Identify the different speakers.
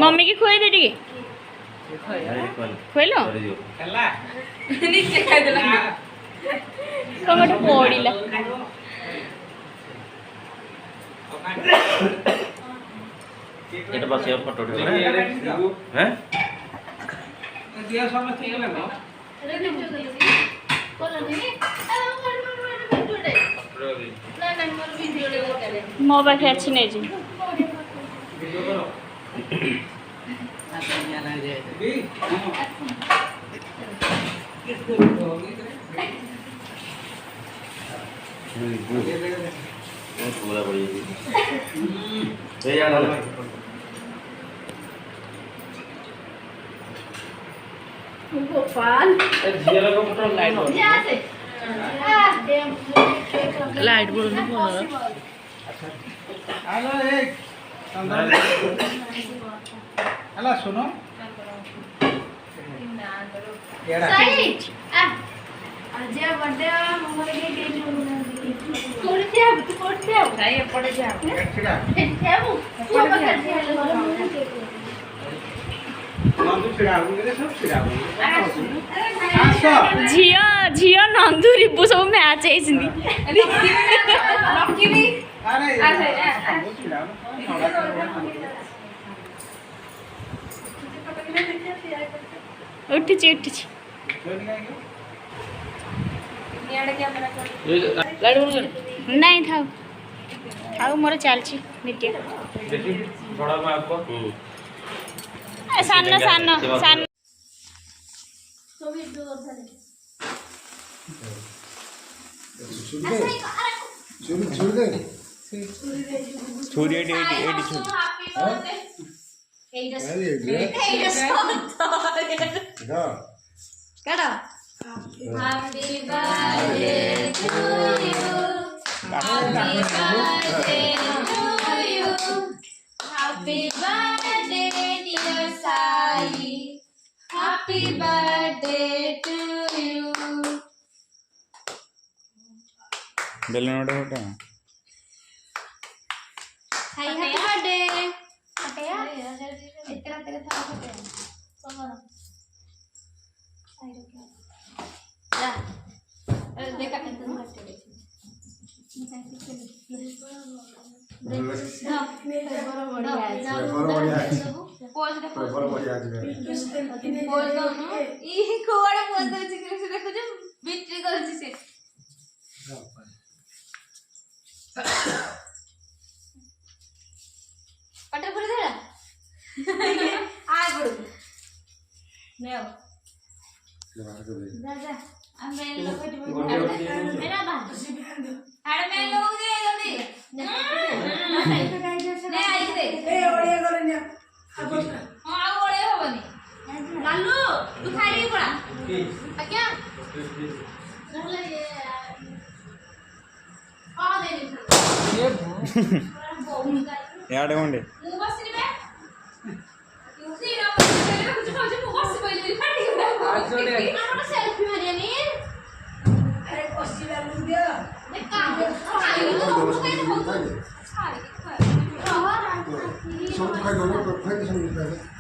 Speaker 1: Mummy की खुए दे टिके खुएलो tomato पड़िला
Speaker 2: এটা বাসে ফটো উঠে না হ্যাঁ দিয়া সমস্ত গেল না
Speaker 1: मो पाखे अच्छी नहीं जी
Speaker 2: पूरा बढ़िया
Speaker 1: लाइट बोलो ना
Speaker 3: हेलो हेलो सुनो
Speaker 4: सही आज बर्थडे मोरे के गेम कोड़ते अब तू कोड़ते अब नहीं पड़े जा क्या वो तू बता
Speaker 1: झियो झियो नंदू रिब्बू सब मैच है इसनी उठी नहीं था आउ मोर चलची नित्य सानो सानो सानो
Speaker 2: छुरी AD
Speaker 4: Happy birthday to you. Happy birthday to you. Happy birthday dear Sai. Happy birthday to you.
Speaker 2: बेलनोड़ा होता
Speaker 4: Hai happy birthday. Apa ya? Istilah telah sama ya. Sama. Hai dok. Ya. Dekat itu nggak ada.
Speaker 2: यार होंडे
Speaker 3: सब खाई दो ना, खाई तो सब